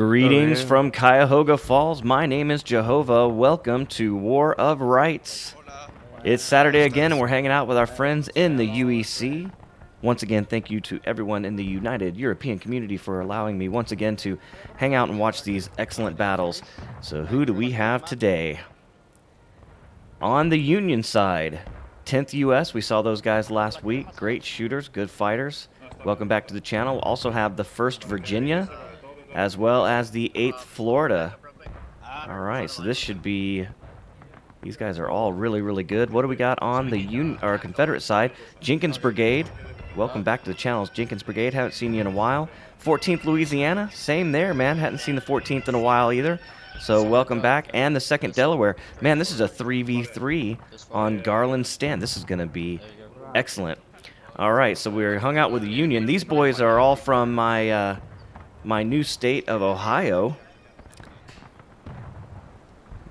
Greetings from Cuyahoga Falls. My name is Jehovah. Welcome to War of Rights. It's Saturday again, and we're hanging out with our friends in the UEC. Once again, thank you to everyone in the United European community for allowing me once again to hang out and watch these excellent battles. So who do we have today? On the Union side, 10th U.S. We saw those guys last week. Great shooters, good fighters. Welcome back to the channel. Also have the 1st Virginia, as well as the 8th Florida. All right, so this should be... These guys are all really, really good. What do we got on the Confederate side? Jenkins Brigade. Welcome back to the channel. Jenkins Brigade. Haven't seen you in a while. 14th Louisiana. Same there, man. Hadn't seen the 14th in a while either. So welcome back. And the 2nd Delaware. Man, this is a 3v3 on Garland's stand. This is going to be excellent. All right, so we're hung out with the Union. These boys are all from my new state of Ohio.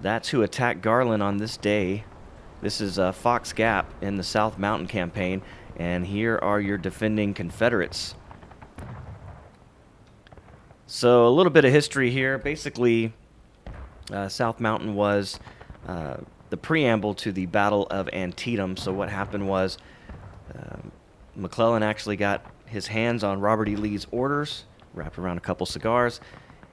That's who attacked Garland on this day. This is Fox Gap in the South Mountain Campaign, and here are your defending Confederates. So a little bit of history here. Basically, South Mountain was the preamble to the Battle of Antietam. So what happened was McClellan actually got his hands on Robert E. Lee's orders, wrapped around a couple cigars,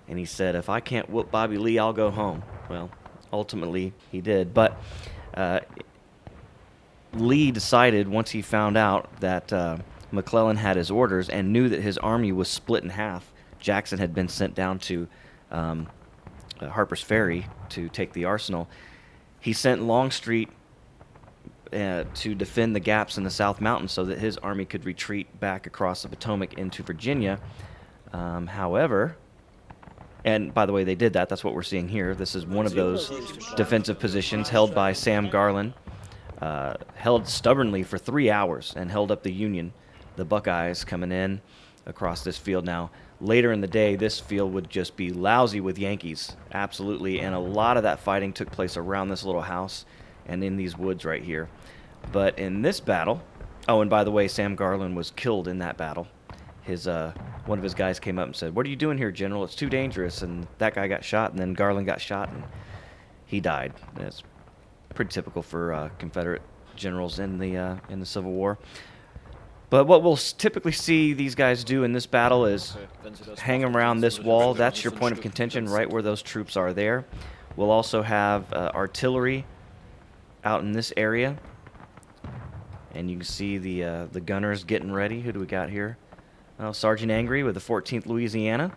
and he said, if I can't whoop Bobby Lee, I'll go home. Well, ultimately he did, but Lee decided once he found out that McClellan had his orders and knew that his army was split in half. Jackson had been sent down to Harper's Ferry to take the arsenal. He sent Longstreet to defend the gaps in the South Mountains so that his army could retreat back across the Potomac into Virginia. However, and by the way, they did that. That's what we're seeing here. This is one of those defensive positions held by Sam Garland, held stubbornly for 3 hours and held up the Union. The Buckeyes coming in across this field. Now, later in the day, this field would just be lousy with Yankees, absolutely, and a lot of that fighting took place around this little house and in these woods right here. But in this battle, oh, and by the way, Sam Garland was killed in that battle. One of his guys came up and said, what are you doing here, General? It's too dangerous. And that guy got shot, and then Garland got shot, and he died. That's pretty typical for Confederate generals in the Civil War. But what we'll typically see these guys do in this battle is hang around this wall. That's your point of contention, right where those troops are there. We'll also have artillery out in this area. And you can see the gunners getting ready. Who do we got here? Sergeant Angry with the 14th Louisiana.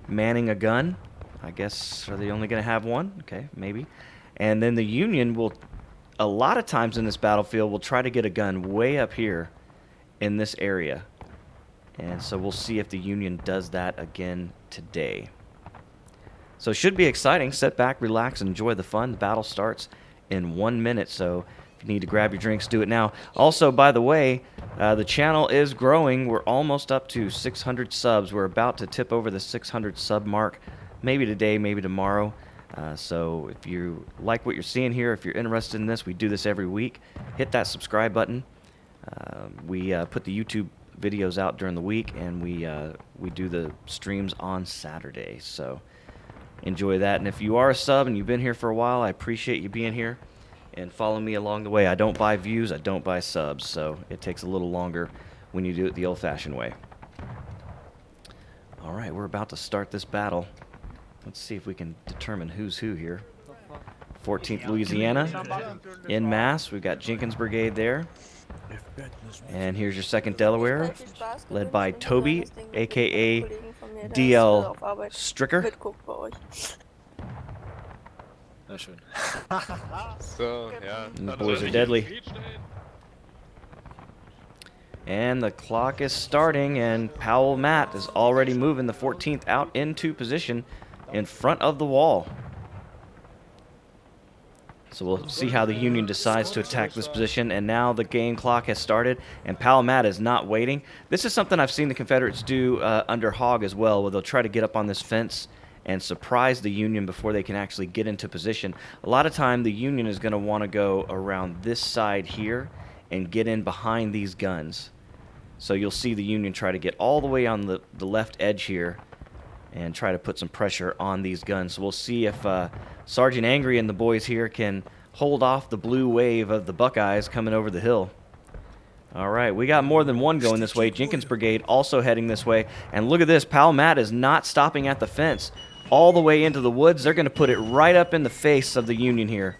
Manning a gun. I guess, are they only going to have one? Okay, maybe. And then the Union will, a lot of times in this battlefield, will try to get a gun way up here in this area. And so we'll see if the Union does that again today. So it should be exciting. Sit back, relax, and enjoy the fun. The battle starts in 1 minute, so if you need to grab your drinks, do it now. Also, by the way, the channel is growing. We're almost up to 600 subs. We're about to tip over the 600 sub mark, maybe today, maybe tomorrow. So if you like what you're seeing here, if you're interested in this, we do this every week. Hit that subscribe button. We put the YouTube videos out during the week, and we do the streams on Saturday. So enjoy that. And if you are a sub and you've been here for a while, I appreciate you being here. And follow me along the way. I don't buy views, I don't buy subs, so it takes a little longer when you do it the old-fashioned way. All right, we're about to start this battle. Let's see if we can determine who's who here. 14th Louisiana in mass. We've got Jenkins Brigade there. And here's your 2nd Delaware, led by Toby, a.k.a. DL Stricker. So, yeah. These boys are deadly. And the clock is starting, and Powell Matt is already moving the 14th out into position in front of the wall. So we'll see how the Union decides to attack this position. And now the game clock has started, and Powell Matt is not waiting. This is something I've seen the Confederates do under Hogg as well, where they'll try to get up on this fence and surprise the Union before they can actually get into position. A lot of time the Union is going to want to go around this side here and get in behind these guns. So you'll see the Union try to get all the way on the left edge here and try to put some pressure on these guns. So we'll see if Sergeant Angry and the boys here can hold off the blue wave of the Buckeyes coming over the hill. All right, we got more than one going this way. Jenkins Brigade also heading this way. And look at this, Pal Matt is not stopping at the fence. All the way into the woods. They're going to put it right up in the face of the Union here.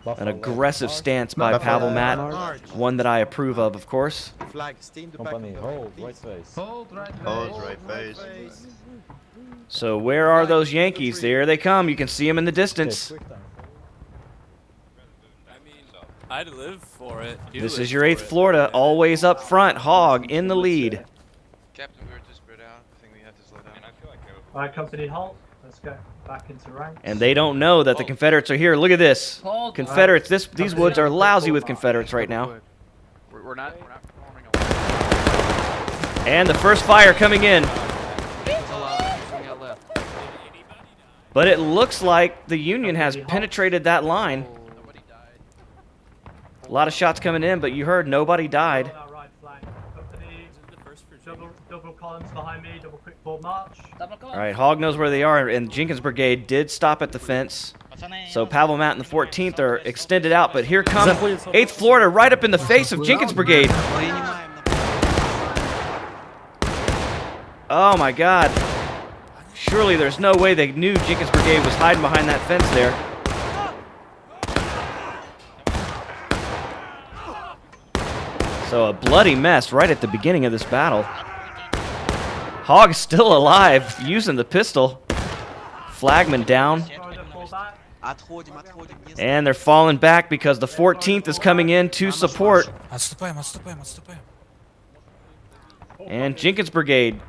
An aggressive stance by Pavel Matt, one that I approve of course. Company, hold, right face. Hold right face. So where are those Yankees? There they come. You can see them in the distance. I'd live for it. This is your 8th Florida, always up front. Hog in the lead. Captain, we were just spread out. I think we have to slow down. Alright, company, halt. Let's go back into ranks. And they don't know that the Confederates are here. Look at this. Confederates, these woods are lousy with Confederates right now. We're not performing a lot. And the first fire coming in. But it looks like the Union has penetrated that line. A lot of shots coming in, but you heard nobody died. Double columns behind me, double quick forward march. All right, Hog knows where they are, and Jenkins Brigade did stop at the fence. So Pavel Matt and the 14th are extended out, but here comes 8th Florida right up in the face of Jenkins Brigade. Oh my God. Surely there's no way they knew Jenkins Brigade was hiding behind that fence there. So a bloody mess right at the beginning of this battle. Hog's still alive, using the pistol. Flagman down. And they're falling back because the 14th is coming in to support. And Jenkins Brigade.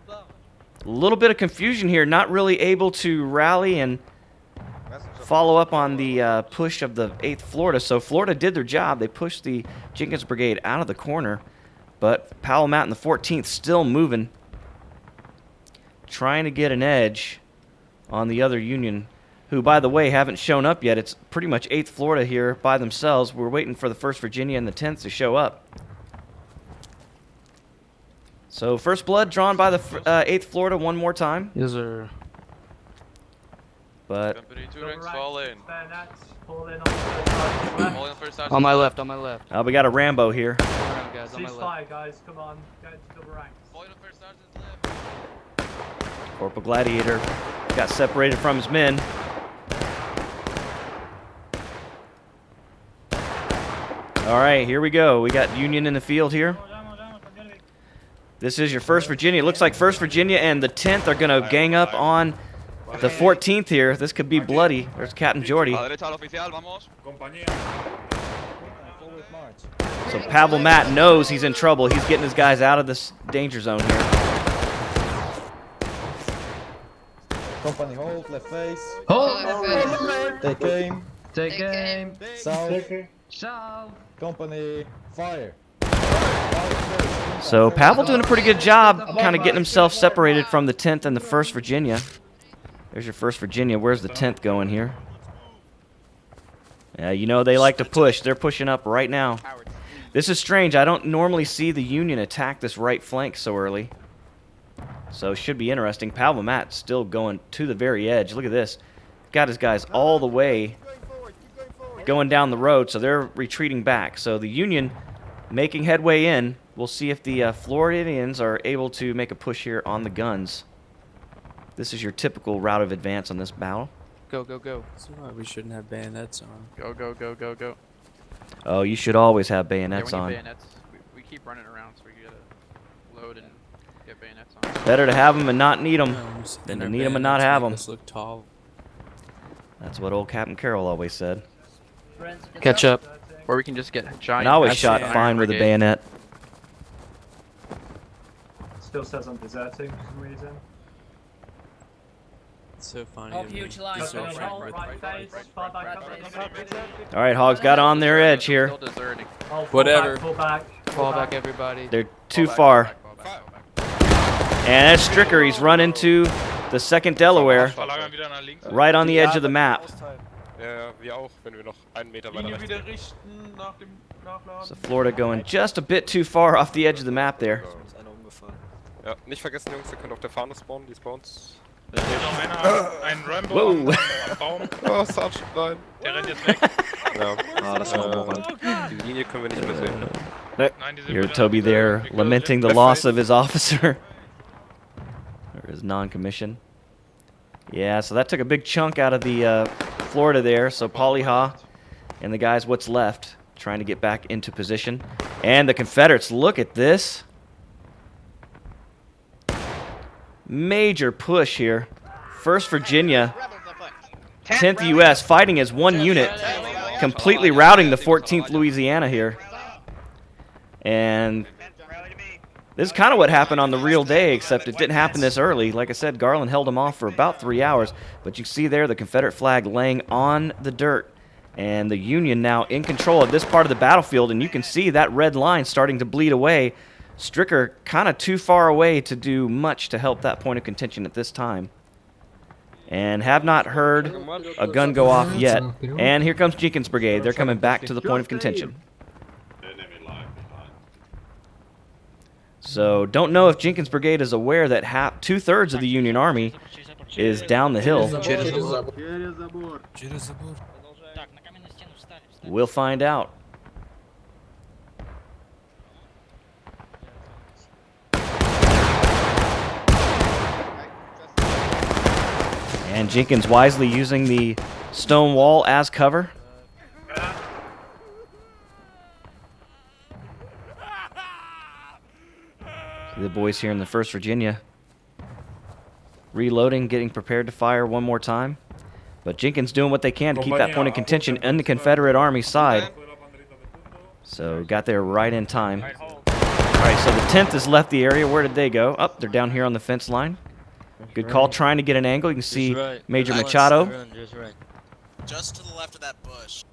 A little bit of confusion here, not really able to rally and follow up on the push of the 8th Florida. So Florida did their job. They pushed the Jenkins Brigade out of the corner. But Powell, Matt, and the 14th still moving. Trying to get an edge on the other Union, who, by the way, haven't shown up yet. It's pretty much 8th Florida here by themselves. We're waiting for the 1st Virginia and the 10th to show up. So first blood drawn by the 8th Florida one more time. Yes, sir. But Company 2 ranks, fall in. On my left, on my left. we got a Rambo here. Around, guys, on my left. Ceasefire, guys. Come on. Go into double ranks. Fall in on first sergeant's left. Corporal Gladiator got separated from his men. All right, here we go. We got Union in the field here. This is your 1st Virginia. It looks like 1st Virginia and the 10th are going to gang up on the 14th here. This could be bloody. There's Captain Jordy. So Pavel Matt knows he's in trouble. He's getting his guys out of this danger zone here. Company, hold, left face. Hold! Take aim. Take aim! South. South! Company, fire. So Pavel doing a pretty good job kind of getting himself separated from the 10th and the 1st Virginia. There's your 1st Virginia. Where's the 10th going here? Yeah, you know they like to push. They're pushing up right now. This is strange. I don't normally see the Union attack this right flank so early. So it should be interesting. Pavel Matt still going to the very edge. Look at this. Got his guys all the way going down the road, so they're retreating back. So the Union making headway in. We'll see if the Floridians are able to make a push here on the guns. This is your typical route of advance on this battle. Go, go, go. That's why we shouldn't have bayonets on. Go, go, go, go, go. Oh, you should always have bayonets yeah, on. Bayonets, we keep running around so we gotta load and get bayonets on. Better to have them and not need them than to need them and not have them. Let's look tall. That's what old Captain Carroll always said. Catch up. Or we can just get giant. And I always Iron shot fine with a Brigade. bayonet. Still says I'm deserting for some reason. It's so funny. Off to me. huge line. He's so Company, frank. hold, right face. Far back up. All right, Hogs got on their edge here. Still deserting. Hold, Whatever. Fall back. Fall back, everybody. They're too far. And that's Stricker. He's run into the 2nd Delaware right on the edge of the map. So Florida going just a bit too far off the edge of the map there. Ja, nicht vergessen, Jungs, ihr könnt auf der Fahne spawnen, die spawns. Ein Rambo Whoa. am Baum. Oh, Sergeant, nein. Der rennt jetzt weg. Ja. Das war Moran. Die Linie können wir nicht mehr sehen. Nein, die sind You hear wieder- Toby there wir- lamenting the Left loss face. of his officer. Or his non-commission. Yeah, so that took a big chunk out of the Florida there. So Paulie Ha and the guys what's left trying to get back into position. And the Confederates, look at this. Major push here. 1st Virginia, 10th U.S. fighting as one unit, completely routing the 14th Louisiana here. And this is kind of what happened on the real day, except it didn't happen this early. Like I said, Garland held them off for about 3 hours. But you see there the Confederate flag laying on the dirt. And the Union now in control of this part of the battlefield. And you can see that red line starting to bleed away. Stricker kind of too far away to do much to help that point of contention at this time. And have not heard a gun go off yet. And here comes Jenkins Brigade. They're coming back to the point of contention. So don't know if Jenkins Brigade is aware that 2/3 of the Union Army is down the hill. We'll find out. And Jenkins wisely using the stone wall as cover. See the boys here in the 1st Virginia reloading, getting prepared to fire one more time. But Jenkins doing what they can to keep that point of contention on the Confederate Army side. So got there right in time. All right, so the 10th has left the area. Where did they go? Oh, they're down here on the fence line. Good call trying to get an angle. You can see Major Machado. Just to the left of that bush.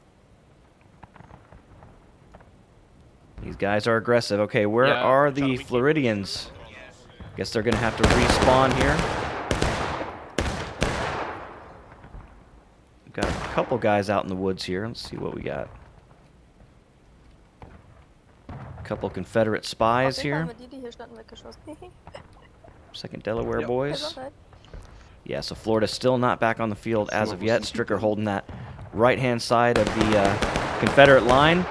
These guys are aggressive. Okay, where Yeah, are we're trying the to weaken Floridians? Guess they're going to have to respawn here. We've got a couple guys out in the woods here. Let's see what we got. A couple Confederate spies here. 2nd Delaware boys. Yeah, so Florida's still not back on the field as of yet. Stricker holding that right-hand side of the Confederate line,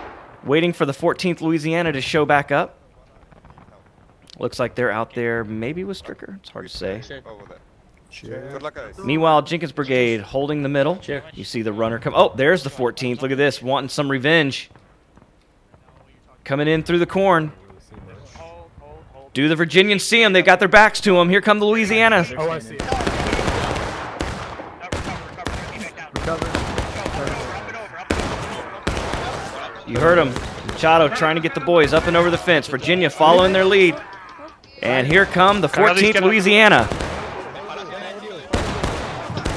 waiting for the 14th Louisiana to show back up. Looks like they're out there maybe with Stricker. It's hard to say. Good luck, guys. Meanwhile, Jenkins Brigade holding the middle. You see the runner come. Oh, there's the 14th. Look at this, wanting some revenge. Coming in through the corn. Do the Virginians see them? They've got their backs to them. Here come the Louisiana. Oh, I see. You heard him. Machado trying to get the boys up and over the fence. Virginia following their lead. And here come the 14th Louisiana.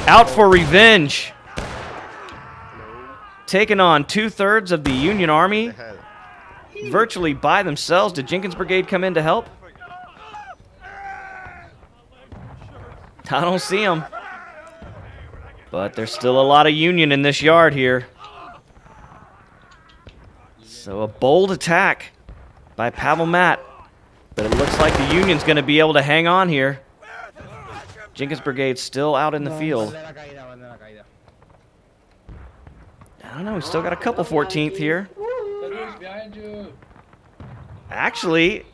Out for revenge. Taking on 2/3 of the Union Army. Virtually by themselves. Did Jenkins Brigade come in to help? I don't see them. But there's still a lot of Union in this yard here. So a bold attack by Pavel Matt. But it looks like the Union's going to be able to hang on here. Jenkins Brigade still out in the field. I don't know, we still got a couple 14th here. Actually,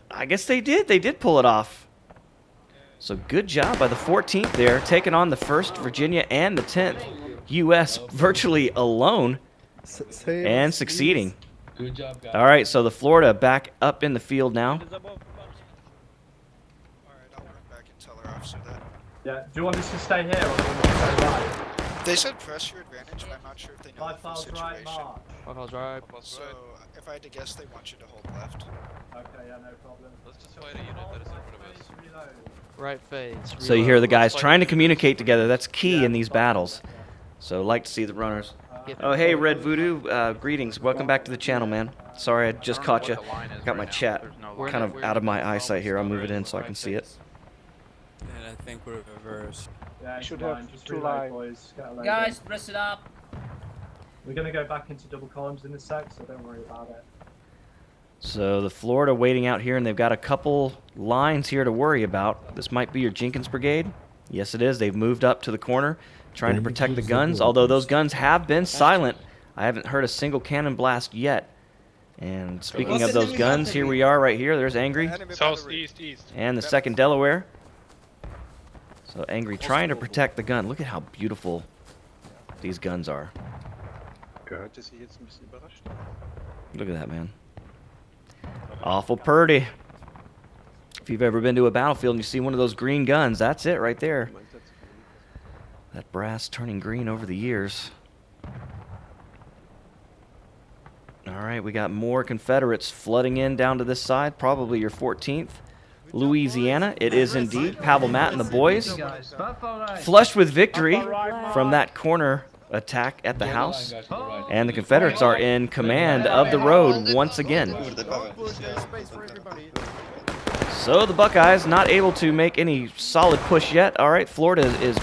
I guess they did. They did pull it off. So good job by the 14th there, taking on the 1st Virginia and the 10th U.S. virtually alone and succeeding. Good job, guys. All right, so the Florida back up in the field now. Alright, I'll run back and tell our officer that. Yeah, do you want us to stay here or do you want us to go right? They said press your advantage, but I'm not sure if they know Five the full miles right, situation. march. 5 miles right. So, if I had to guess, they want you to hold left. Okay, yeah, no problem. Let's just fight a unit that is in front of us. Reload. Right face. So you hear the guys trying to communicate together. That's key in these battles. So like to see the runners. Oh, hey, Red Voodoo. Greetings. Welcome back to the channel, man. Sorry, I just caught you. Got my chat kind of out of my eyesight here. I'll move it in so I can see it. And I think we're reversed. Yeah, should fine. have Just two reload, lines. boys. Get a load Guys, in. press it up. We're gonna go back into double columns in a sec, so don't worry about it. So the Florida waiting out here, and they've got a couple lines here to worry about. This might be your Jenkins Brigade. Yes, it is. They've moved up to the corner, trying to protect the guns, although those guns have been silent. I haven't heard a single cannon blast yet. And speaking of those guns, here we are right here. There's Angry Southeast, east. and the 2nd Delaware. So Angry trying to protect the gun. Look at how beautiful these guns are. Look at that, man. Awful purty. If you've ever been to a battlefield and you see one of those green guns, that's it right there. That brass turning green over the years. All right, we got more Confederates flooding in down to this side, probably your 14th. Louisiana, it is indeed. Pavel Matt and the boys. Flushed with victory from that corner attack at the house. And the Confederates are in command of the road once again. So the Buckeyes not able to make any solid push yet. All right, Florida is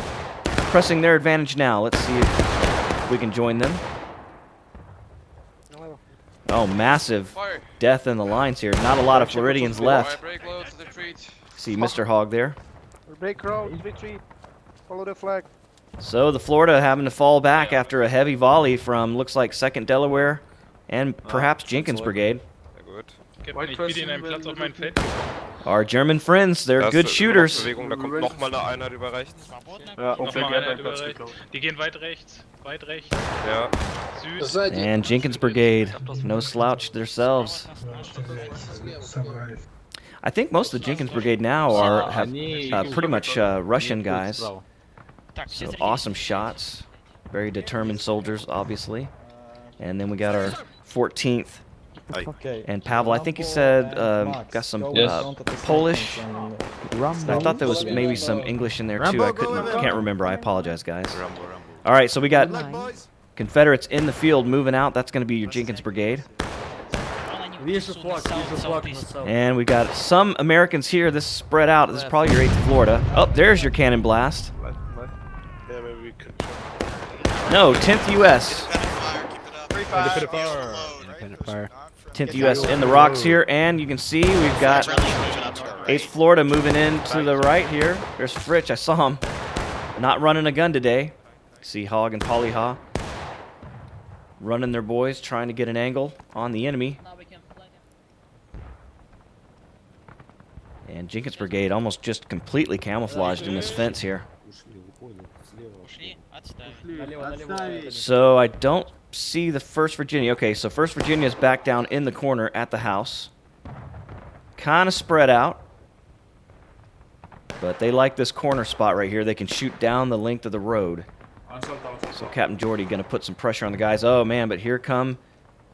pressing their advantage now. Let's see if we can join them. Oh, massive death in the lines here. Not a lot of Floridians left. See Mr. Hogg there. Break road, retreat. Follow the flag. So the Florida having to fall back after a heavy volley from, looks like, 2nd Delaware and perhaps Jenkins Brigade. Gib mir nicht wieder in einen Platz auf mein Feld. Our German friends, they're good shooters. Da kommt nochmal eine Einheit über rechts. Ja, Nochmal einer über rechts. Die gehen weit rechts. Weit rechts. Ja. Süd. And Jenkins Brigade, no slouch themselves. I think most of the Jenkins Brigade now have pretty much Russian guys. So awesome shots. Very determined soldiers, obviously. And then we got our 14th. Okay. And Pavel, I think you said got some Polish. I thought there was maybe some English in there too. Can't remember. I apologize, guys. All right, so we got Confederates in the field moving out. That's going to be your Jenkins Brigade. And we got some Americans here. This is spread out. This is probably your 8th Florida. Oh, there's your cannon blast. No, 10th U.S. 10th U.S. in the rocks here, and you can see we've got 8th Florida moving in to the right here. There's Fritch. I saw him not running a gun today. See Hogg and Polly Haw running their boys, trying to get an angle on the enemy. And Jenkins Brigade almost just completely camouflaged in this fence here. So I don't see the 1st Virginia. Okay, so 1st Virginia is back down in the corner at the house. Kind of spread out. But they like this corner spot right here. They can shoot down the length of the road. So Captain Jordy going to put some pressure on the guys. Oh, man, but here come,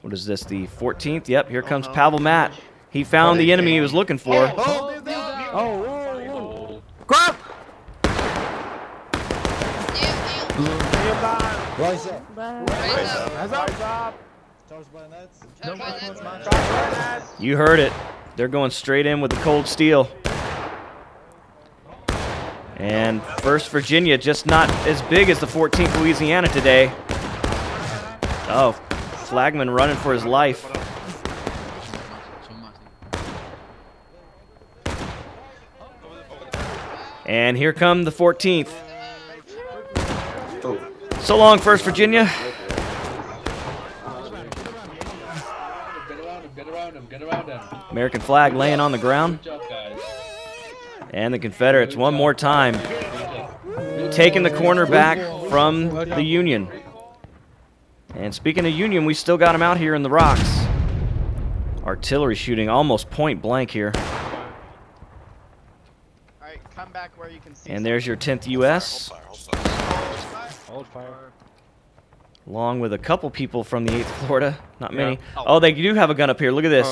what is this, the 14th? Yep, here comes Pavel Matt. He found the enemy he was looking for. Grab! Rise up. Charge bayonets. You heard it. They're going straight in with the cold steel. And 1st Virginia just not as big as the 14th Louisiana today. Oh, Flagman running for his life. And here come the 14th. So long, 1st Virginia. American flag laying on the ground. And the Confederates one more time taking the corner back from the Union. And speaking of Union, we still got them out here in the rocks. Artillery shooting almost point blank here. Alright, come back where you can see. And there's your 10th U.S. Hold fire. Along with a couple people from the 8th Florida. Not many. Oh, they do have a gun up here. Look at this.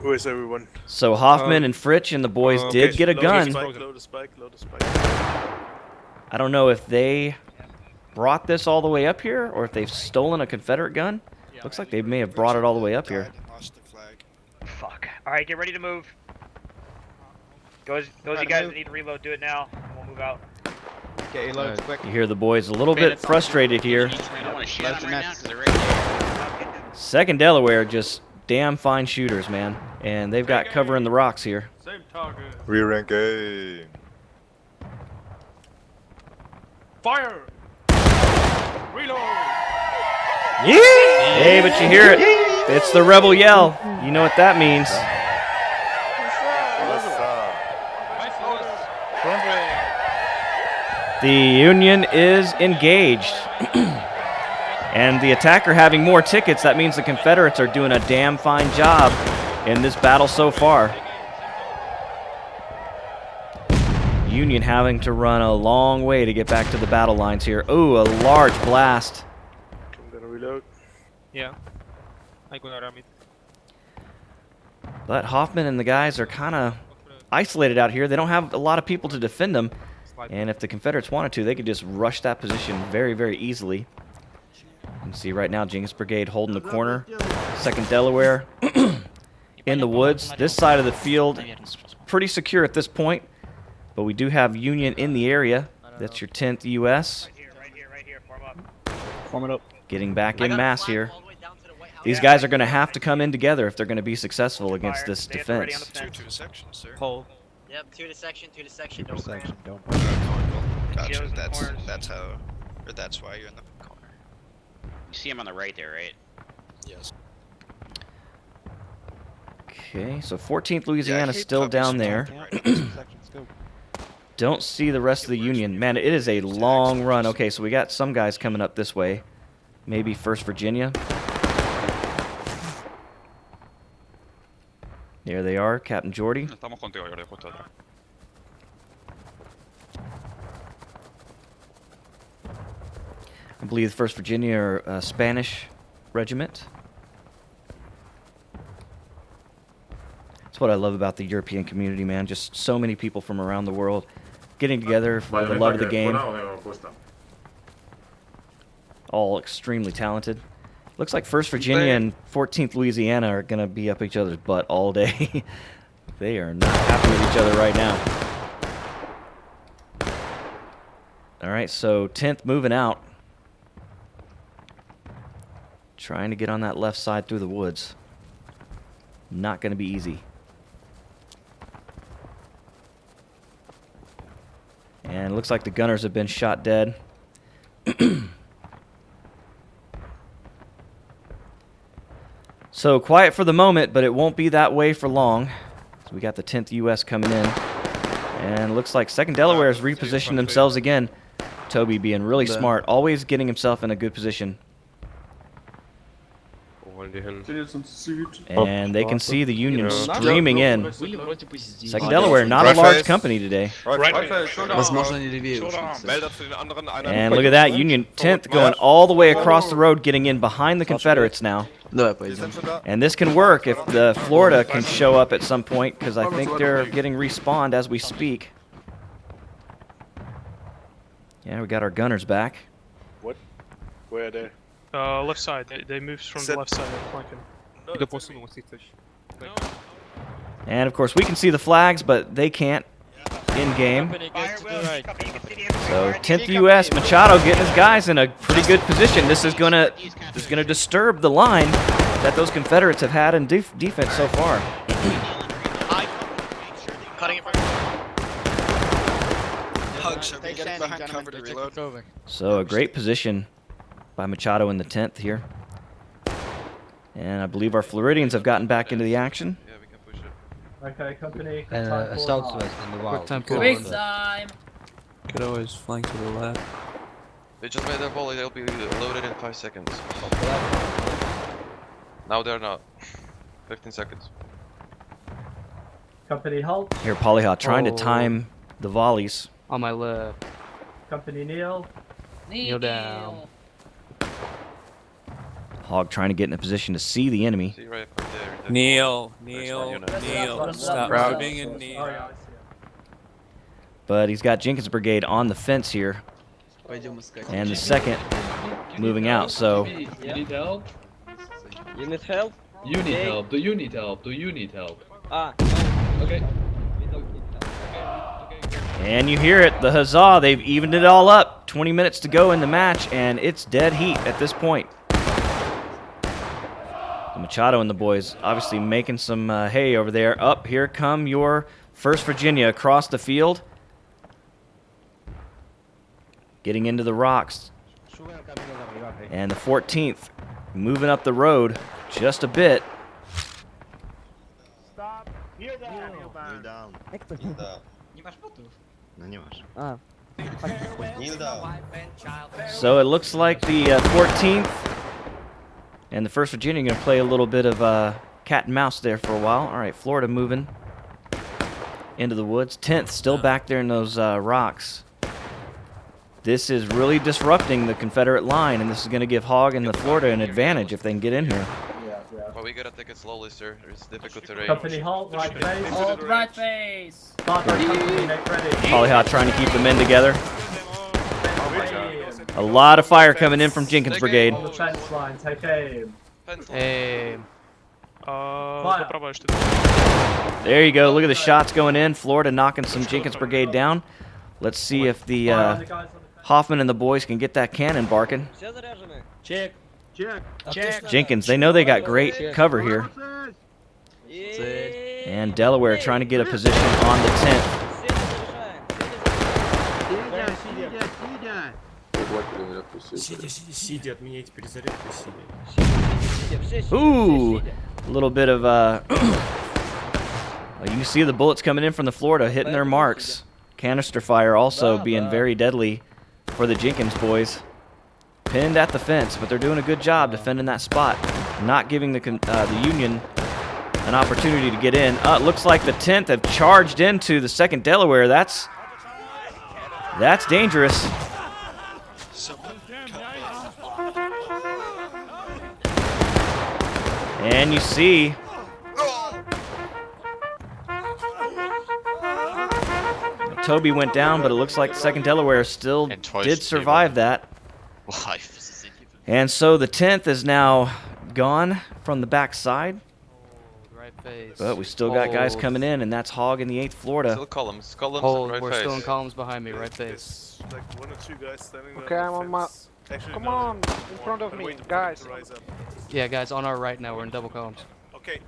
Who is everyone? So Hoffman and Fritch and the boys did get a gun. Load a spike. I don't know if they brought this all the way up here or if they've stolen a Confederate gun. Looks like they may have brought it all the way up here. Fuck. Alright, get ready to move. Those you guys that need to reload, do it now. And we'll move out. Get your loads quick. You hear the boys a little bit frustrated here. 2nd Delaware, just damn fine shooters, man. And they've got cover in the rocks here. Re-ranking. Fire! Reload! Hey, but you hear it. It's the rebel yell. You know what that means. The Union is engaged. And the attacker having more tickets, that means the Confederates are doing a damn fine job in this battle so far. Union having to run a long way to get back to the battle lines here. Ooh, a large blast. I'm gonna reload. Yeah. I gonna ram it. But Hoffman and the guys are kind of isolated out here. They don't have a lot of people to defend them. And if the Confederates wanted to, they could just rush that position very, very easily. You can see right now Jenkins Brigade holding the corner. 2nd Delaware in the woods. This side of the field is pretty secure at this point. But we do have Union in the area. That's your 10th U.S. Right here, form up. Form it up. Getting back in mass here. These guys are going to have to come in together if they're going to be successful against this defense. 2 to a section, sir. Hold. Yep, 2 to section, don't Section, don't. Gotcha. That's how, or that's why you're in the corner. You see him on the right there, right? Yes. Okay, so 14th Louisiana hate still puppies down from there. Sections, go. Don't see the rest of the Union. Man, it is a long run. Okay, so we got some guys coming up this way. Maybe 1st Virginia. There they are, Captain Jordy. Estamos contigo, Jordi, justo atrás. I believe the 1st Virginia are a Spanish regiment. That's what I love about the European community, man. Just so many people from around the world getting together for the love of the game. All extremely talented. Looks like 1st Virginia and 14th Louisiana are going to be up each other's butt all day. They are not happy with each other right now. All right, so 10th moving out. Trying to get on that left side through the woods. Not going to be easy. And it looks like the gunners have been shot dead. So quiet for the moment, but it won't be that way for long. So we got the 10th U.S. coming in. And it looks like 2nd Delaware has repositioned themselves again. Toby being really smart, always getting himself in a good position. And they can see the Union streaming in. 2nd Delaware, not a large company today. And look at that, Union 10th going all the way across the road, getting in behind the Confederates now. And this can work if the Florida can show up at some point, because I think they're getting respawned as we speak. Yeah, we got our gunners back. What? Where are they? Left side. They moved from the left side. They're flanking. And of course we can see the flags, but they can't in game. So 10th U.S. Machado getting his guys in a pretty good position. This is gonna disturb the line that those Confederates have had in defense so far. Cutting it from Hugs, are we getting behind cover to reload? So a great position by Machado in the 10th here. And I believe our Floridians have gotten back into the action. Okay, company. Southwest in the wild. Quick time! Could always flank to the left. They just made their volley, they'll be loaded in 5 seconds. Now they're not. 15 seconds. Company halt. Here, Polyha trying to time the volleys. On my left. Company kneel. Kneel down. Hog trying to get in a position to see the enemy. See right there. Kneel. Stop moving and kneel. Oh, yeah, I see it. But he's got Jenkins Brigade on the fence here. And the 2nd moving out, so... You need help? You need help? You need help. Do you need help? Do you need help? Okay. And you hear it, the huzzah, they've evened it all up. 20 minutes to go in the match, and it's dead heat at this point. Machado and the boys obviously making some hay over there. Up, here come your 1st Virginia across the field. getting into the rocks. And the 14th moving up the road just a bit. So it looks like the 14th and the 1st Virginia are going to play a little bit of cat and mouse there for a while. All right, Florida moving into the woods. 10th still back there in those rocks. This is really disrupting the Confederate line, and this is going to give Hogg and the Florida an advantage if they can get in here. Well, we gotta take it slowly, sir. It's difficult terrain. Company halt, right face. Hold right face. Company, make ready. Polyhot trying to keep the men together. A lot of fire coming in from Jenkins Brigade. On the fence line, take aim. Aim. Prawa jeszcze. There you go. Look at the shots going in. Florida knocking some Jenkins Brigade down. Let's see if the Hoffman and the boys can get that cannon barking. Check. Jenkins, they know they got great cover here. And Delaware trying to get a position on the 10th. Ooh, a little bit of you can see the bullets coming in from the Florida hitting their marks. Canister fire also being very deadly for the Jenkins boys. Pinned at the fence, but they're doing a good job defending that spot, not giving the Union an opportunity to get in. It looks like the 10th have charged into the 2nd Delaware. That's dangerous. And you see Toby went down, but it looks like the 2nd Delaware still did survive that. And so the 10th is now gone from the back side. Right face. But we still got guys coming in, and that's Hogg in the 8th Florida. Still columns, and Hold, right we're face. still in columns behind me, right face. Like 1 or 2 guys standing Okay, I'm on my. Actually, Come no, on, in front of I'm me, waiting for guys. them to rise up. Yeah, guys, on our right now, we're in double columns. Okay.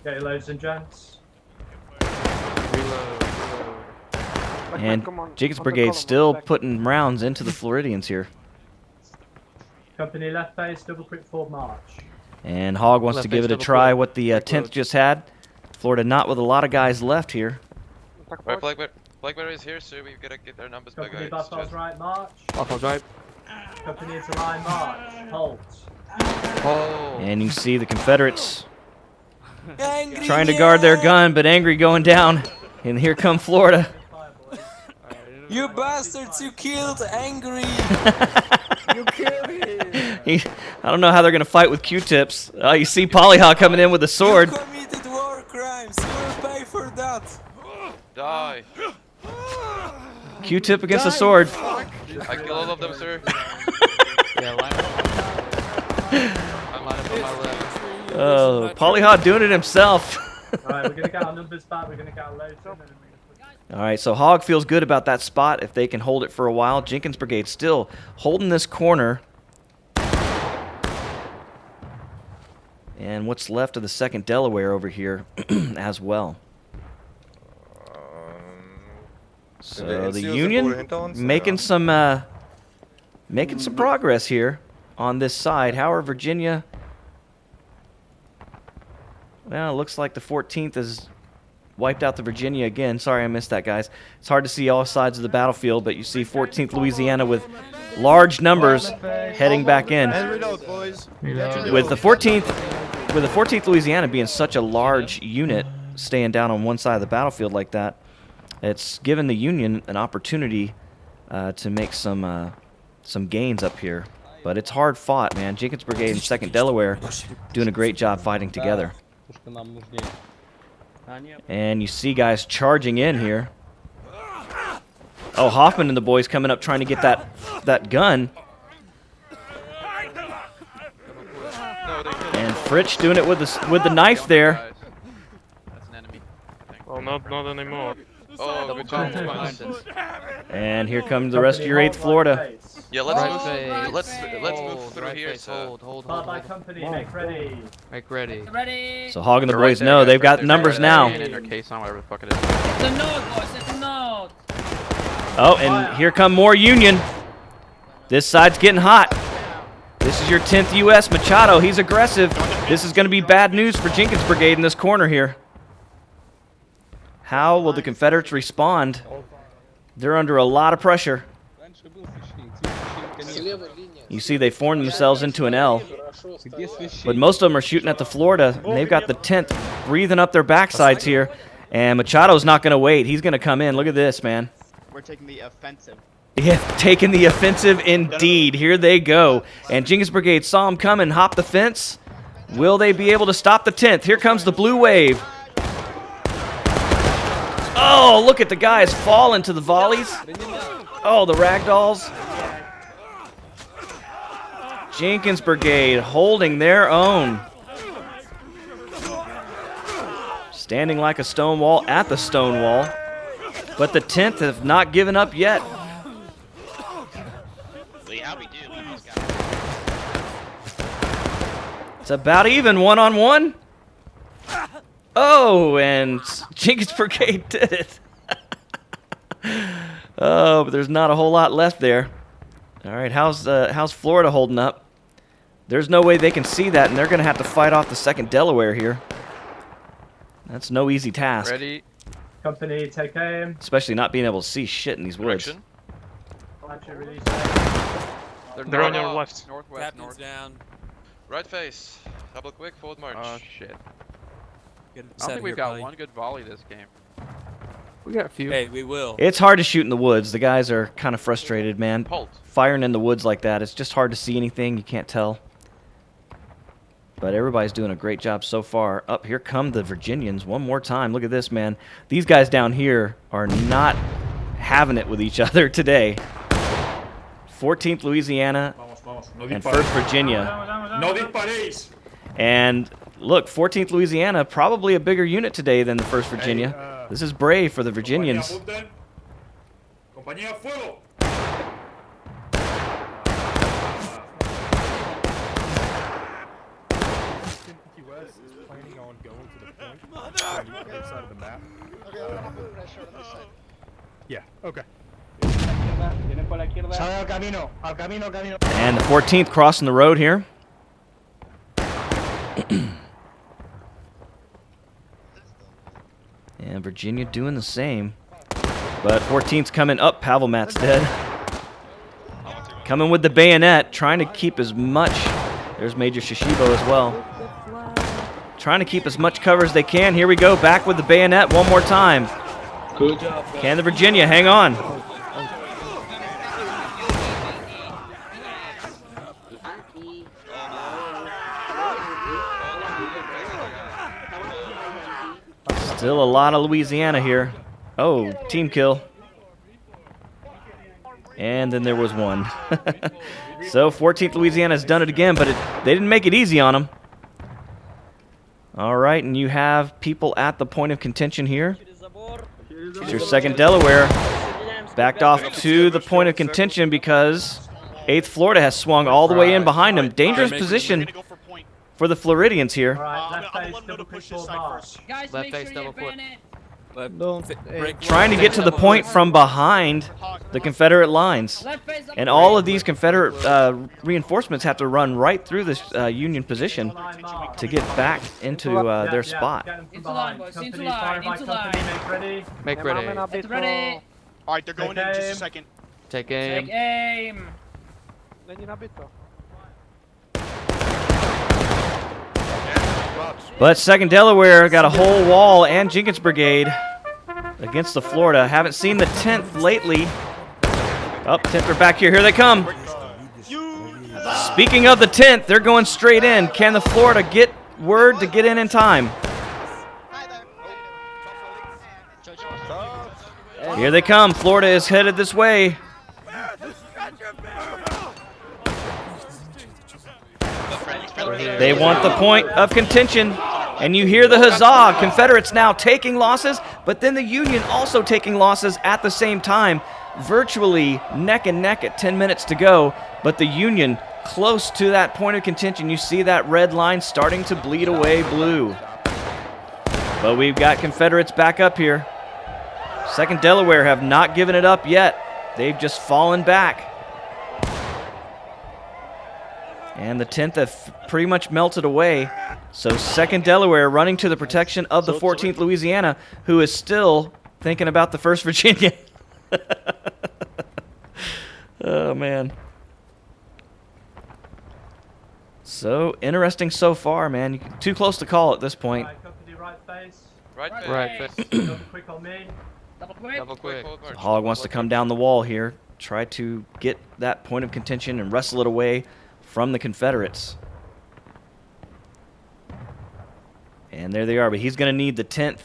Okay, ladies and gents. Reload. And Come on, Jenkins on the Brigade column, still back. putting rounds into the Floridians here. Company left face, double quick forward march. And Hogg wants Left to give face it a double try quick. what the Quick 10th load. just had. Florida not with a lot of guys left here. Right, Blackberry is here, so we gotta get their numbers back, Company guys. buffaloes right march. Buffalo's right. Company into line march. Halt. Oh. And you see the Confederates trying to guard their gun, but Angry going down. And here come Florida. You bastards, you killed Angry. You killed him. I don't know how they're going to fight with Q-tips. You see Polyhawk coming in with a sword. You committed war crimes. You will pay for that. Die. Q-tip against a sword. I kill all of them, sir. Yeah, line up on my left. Oh, Polyhawk doing it himself. Alright, we're gonna get our numbers back, we're gonna get our loads in, and then we're All right, so Hogg feels good about that spot if they can hold it for a while. Jenkins Brigade still holding this corner. And what's left of the 2nd Delaware over here as well. So the Union making some progress here on this side. However, Virginia, well, it looks like the 14th has wiped out the Virginia again. Sorry I missed that, guys. It's hard to see all sides of the battlefield, but you see 14th Louisiana with large numbers heading back in. And reload, boys. With the 14th Louisiana being such a large unit staying down on one side of the battlefield like that, it's given the Union an opportunity to make some gains up here. But it's hard fought, man. Jenkins Brigade and 2nd Delaware doing a great job fighting together. And you see guys charging in here. Oh, Hoffman and the boys coming up trying to get that gun. And Fritsch doing it with the knife there. That's an enemy. I think. Well, not anymore. Oh, Double good job. columns behind us. And here comes the rest of your 8th Florida. Yeah, let's Right move. face. Let's Hold, move through right here, face, sir. Hold. by company, make ready. Make ready. Ready. So Hogg and the They're right boys there, know guys, they've right got there, numbers right now. there, in their case on whatever the fuck it is. It's a note, boys. It's a note. Oh, and here come more Union. This side's getting hot. This is your 10th U.S. Machado. He's aggressive. This is going to be bad news for Jenkins Brigade in this corner here. How will the Confederates respond? They're under a lot of pressure. You see they formed themselves into an L. But most of them are shooting at the Florida. And they've got the 10th breathing up their backsides here. And Machado's not going to wait. He's going to come in. Look at this, man. We're taking the offensive. Yeah, taking the offensive indeed. Here they go. And Jenkins Brigade saw him come and hop the fence. Will they be able to stop the 10th? Here comes the blue wave. Oh, look at the guys fall into the volleys. Oh, the ragdolls. Jenkins Brigade holding their own. Standing like a stone wall at the stone wall. But the 10th have not given up yet. It's about even, one-on-one. Oh, and Jenkins Brigade did it. Oh, but there's not a whole lot left there. All right, how's Florida holding up? There's no way they can see that, and they're going to have to fight off the 2nd Delaware here. That's no easy task. Ready. Company, take aim. Especially not being able to see shit in these woods. Direction. Archer, release. They're on your left. Northwest, Captain's north. down. Right face. Double quick, forward march. Oh shit. Get I don't set think we've here, got buddy. one good volley this game. We got a few. Hey, we will. It's hard to shoot in the woods. The guys are kind of frustrated, man. Halt. Firing in the woods like that, it's just hard to see anything. You can't tell. But everybody's doing a great job so far. Up here come the Virginians one more time. Look at this, man. These guys down here are not having it with each other today. 14th Louisiana and 1st Virginia. No disparéis. And look, 14th Louisiana, probably a bigger unit today than the 1st Virginia. This is brave for the Virginians. Yeah, okay. And the 14th crossing the road here. And Virginia doing the same. But 14th's coming up. Pavelmat's dead. Coming with the bayonet, trying to keep as much. There's Major Shishibo as well. Trying to keep as much cover as they can. Here we go, back with the bayonet one more time. Good job. Can the Virginia hang on? Still a lot of Louisiana here. Oh, team kill. And then there was one. So 14th Louisiana's done it again, but they didn't make it easy on them. All right, and you have people at the point of contention here. It's your 2nd Delaware. Backed off to the point of contention because 8th Florida has swung all the way in behind them. Dangerous position for the Floridians here. Alright, left face, double push forward march. Guys, Left face, double foot. Trying to get to the point from behind the Confederate lines. And all of these Confederate reinforcements have to run right through this Union position to get back into their spot. Get them from Into behind. line, boys, Company, into line, fire by into company, line. make ready. Make ready. It's ready. Alright, they're going in just a second. Take Take aim. aim. But 2nd Delaware got a whole wall and Jenkins Brigade against the Florida. Haven't seen the 10th lately. Oh, 10th are back here. Here they come. Speaking of the 10th, they're going straight in. Can the Florida get word to get in time? Here they come. Florida is headed this way. They want the point of contention. And you hear the huzzah. Confederates now taking losses, but then the Union also taking losses at the same time. Virtually neck and neck at 10 minutes to go, but the Union close to that point of contention. You see that red line starting to bleed away blue. But we've got Confederates back up here. 2nd Delaware have not given it up yet. They've just fallen back. And the 10th have pretty much melted away. So 2nd Delaware running to the protection of the 14th Louisiana, who is still thinking about the 1st Virginia. Oh, man. So interesting so far, man. Too close to call at this point. Alright, company right face. Right face. Right face. Double quick on me. Double quick. So Hogg wants to come down the wall here, try to get that point of contention and wrestle it away from the Confederates. And there they are, but he's going to need the 10th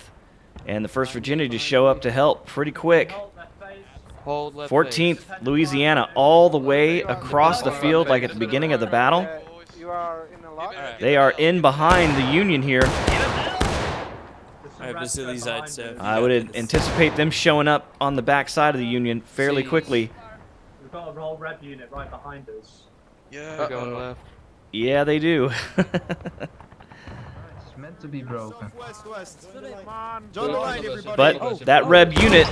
and the 1st Virginia to show up to help pretty quick. Hold left 14th face. Louisiana all the way across the field like at the beginning of the battle. They are in behind the Union here. I would anticipate them showing up on the back side of the Union fairly quickly. We've got a roll red unit right behind us. They're going left. Yeah, they do. It's meant to be broken. But that Reb unit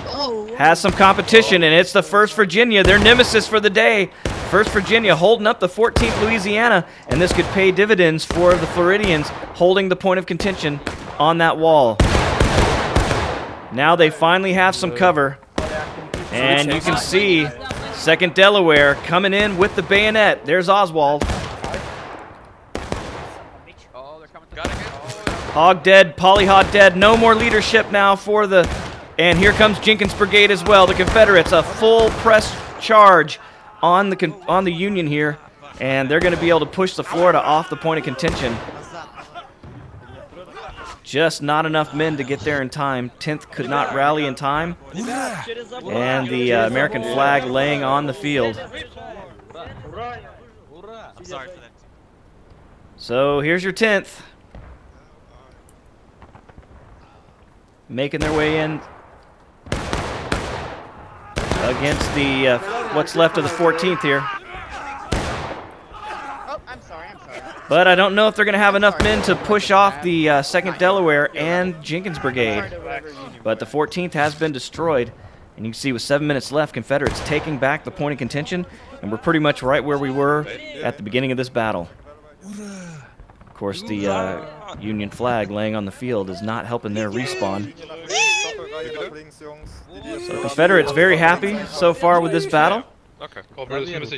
has some competition, and it's the 1st Virginia, their nemesis for the day. 1st Virginia holding up the 14th Louisiana, and this could pay dividends for the Floridians holding the point of contention on that wall. Now they finally have some cover, and you can see 2nd Delaware coming in with the bayonet. There's Oswald. Oh, they're coming to Hogg dead, Polyhod dead. No more leadership now for the... And here comes Jenkins Brigade as well. The Confederates, a full press charge on the Union here. And they're going to be able to push the Florida off the point of contention. Just not enough men to get there in time. 10th could not rally in time. And the American flag laying on the field. So here's your 10th. Making their way in against the what's left of the 14th here. Oh, I'm sorry. But I don't know if they're going to have enough men to push off the 2nd Delaware and Jenkins Brigade. But the 14th has been destroyed. And you can see with 7 minutes left, Confederates taking back the point of contention. And we're pretty much right where we were at the beginning of this battle. Of course, the Union flag laying on the field is not helping their respawn. So Confederates very happy so far with this battle.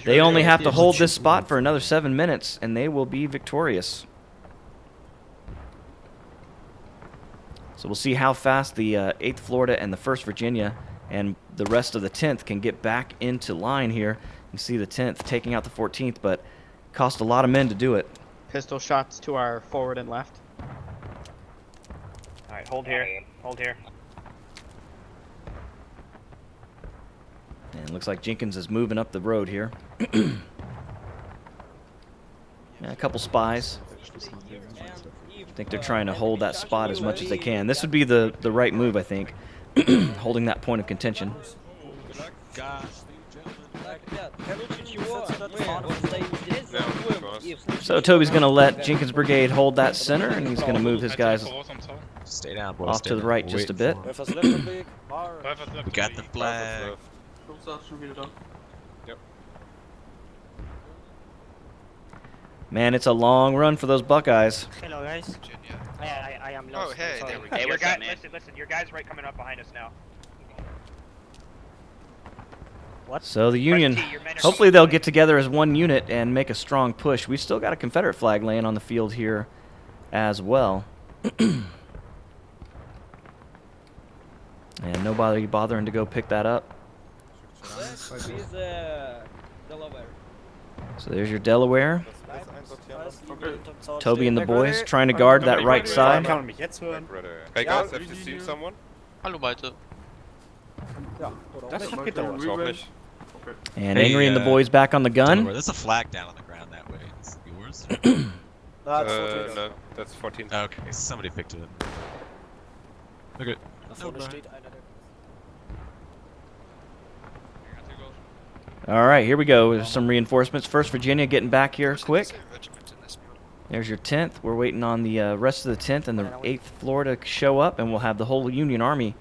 They only have to hold this spot for another 7 minutes, and they will be victorious. So we'll see how fast the 8th Florida and the 1st Virginia and the rest of the 10th can get back into line here. You see the 10th taking out the 14th, but cost a lot of men to do it. Pistol shots to our forward and left. Alright, hold here. Hold here. And it looks like Jenkins is moving up the road here. Yeah, a couple spies. I think they're trying to hold that spot as much as they can. This would be the right move, I think. Holding that point of contention. So Toby's going to let Jenkins Brigade hold that center, and he's going to move his guys off to the right just a bit. We got the flag. Man, it's a long run for those Buckeyes. Hello, guys. I am lost. Oh, hey, there we go. Hey, we're guys. Listen. Your guys right coming up behind us now. So the Union, hopefully they'll get together as one unit and make a strong push. We've still got a Confederate flag laying on the field here as well. And nobody bothering to go pick that up. So there's your Delaware. Toby and the boys trying to guard that right side. Hey guys, have you seen someone? Hallo Malte. And Angry and the boys back on the gun. There's a flag down on the ground that way. It's yours? No, that's 14. Okay, somebody picked it up. Okay. All right, here we go. There's some reinforcements. 1st Virginia getting back here quick. There's your 10th. We're waiting on the rest of the 10th and the 8th Florida to show up, and we'll have the whole Union Army.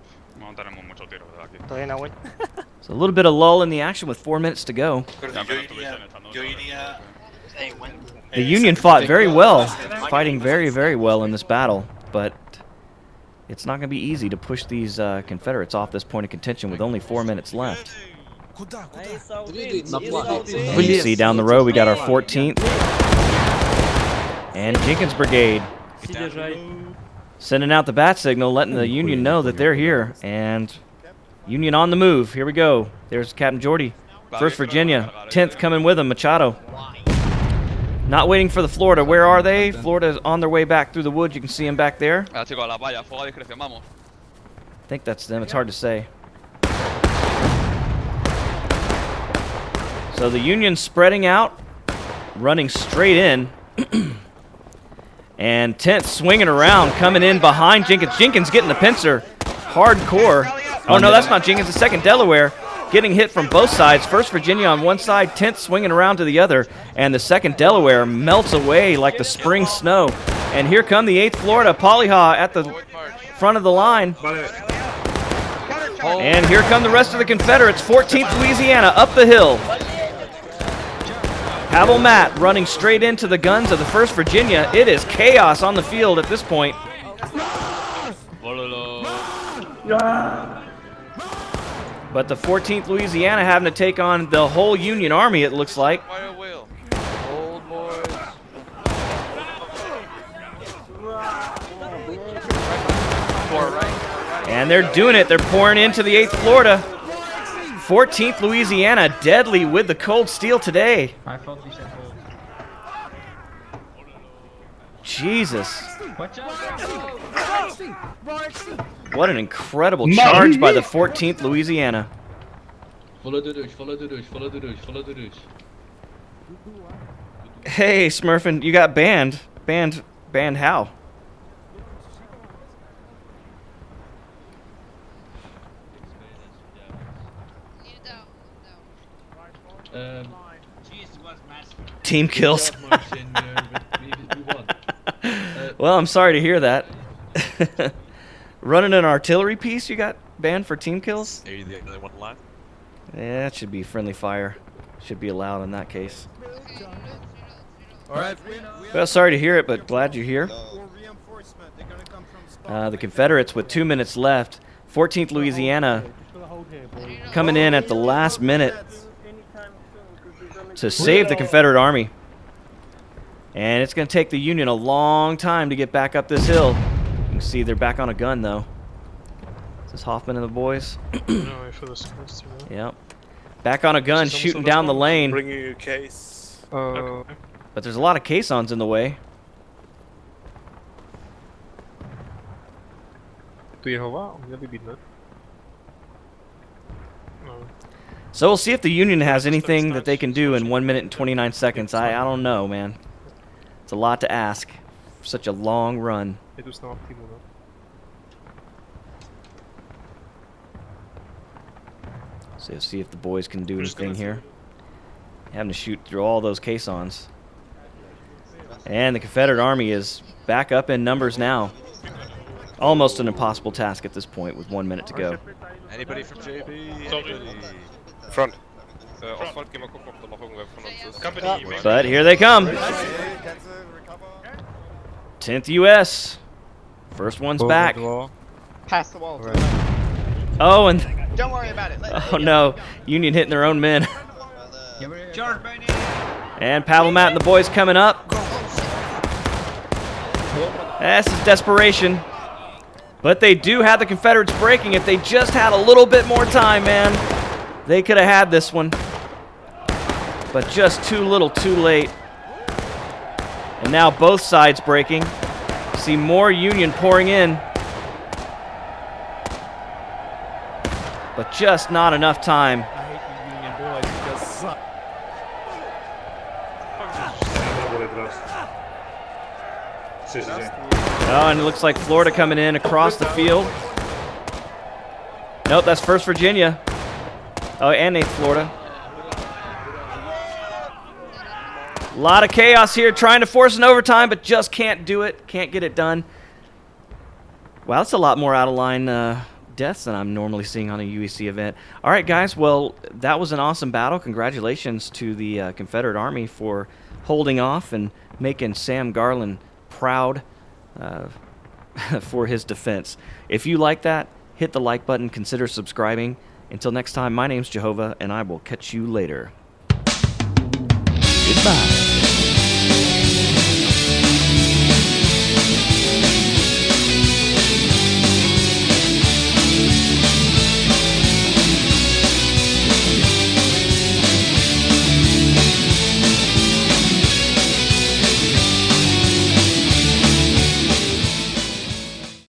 So a little bit of lull in the action with 4 minutes to go. The Union fought very well, fighting very, very well in this battle, but it's not going to be easy to push these Confederates off this point of contention with only 4 minutes left. You see down the road we got our 14th and Jenkins Brigade sending out the bat signal, letting the Union know that they're here, and Union on the move. Here we go. There's Captain Jordy, 1st Virginia, 10th coming with him, Machado. Not waiting for the Florida. Where are they? Florida's on their way back through the woods. You can see them back there. I think that's them. It's hard to say. So the Union's spreading out, running straight in. And 10th swinging around, coming in behind Jenkins. Jenkins getting the pincer. Hardcore. Oh, no, that's not Jenkins. The 2nd Delaware getting hit from both sides. 1st Virginia on one side, 10th swinging around to the other. And the 2nd Delaware melts away like the spring snow. And here come the 8th Florida. Polyhaw at the front of the line. And here come the rest of the Confederates. 14th Louisiana up the hill. Pavel Matt running straight into the guns of the 1st Virginia. It is chaos on the field at this point. But the 14th Louisiana having to take on the whole Union Army, it looks like. And they're doing it. They're pouring into the 8th Florida. 14th Louisiana deadly with the cold steel today. Jesus. What an incredible charge by the 14th Louisiana. Follow the rush, follow the rush, follow the rush, follow the rush. Hey, Smurfin, you got banned. Banned how? Team kills. Well, I'm sorry to hear that. Running an artillery piece, you got banned for team kills? Are you the only one alive? Yeah, that should be friendly fire. Should be allowed in that case. Well, sorry to hear it, but glad you're here. The Confederates with 2 minutes left. 14th Louisiana coming in at the last minute to save the Confederate Army. And it's going to take the Union a long time to get back up this hill. You can see they're back on a gun, though. Is this Hoffman and the boys? No, for the scouts too. Yep. Back on a gun, shooting down the lane. Bring you a case. Okay. But there's a lot of caissons in the way. Tu Jehová, měli být, ne? No. So we'll see if the Union has anything that they can do in 1 minute and 29 seconds. I don't know, man. It's a lot to ask for such a long run. So let's see if the boys can do anything here. Having to shoot through all those caissons. And the Confederate Army is back up in numbers now. Almost an impossible task at this point with 1 minute to go. Anybody from JB? Anybody? Front. But here they come. 10th U.S. First one's back. Pass the wall. Oh, and Don't worry about it. oh no, Union hitting their own men. And Pavel Matt and the boys coming up. This is desperation. But they do have the Confederates breaking. If they just had a little bit more time, man, they could have had this one. But just too little, too late. And now both sides breaking. See more Union pouring in. But just not enough time. Oh, and it looks like Florida coming in across the field. Nope, that's 1st Virginia. Oh, and 8th Florida. A lot of chaos here, trying to force an overtime, but just can't do it. Can't get it done. Wow, that's a lot more out of line deaths than I'm normally seeing on a UEC event. All right, guys. Well, that was an awesome battle. Congratulations to the Confederate Army for holding off and making Sam Garland proud for his defense. If you like that, hit the like button. Consider subscribing. Until next time, my name's Jehovah, and I will catch you later. Goodbye.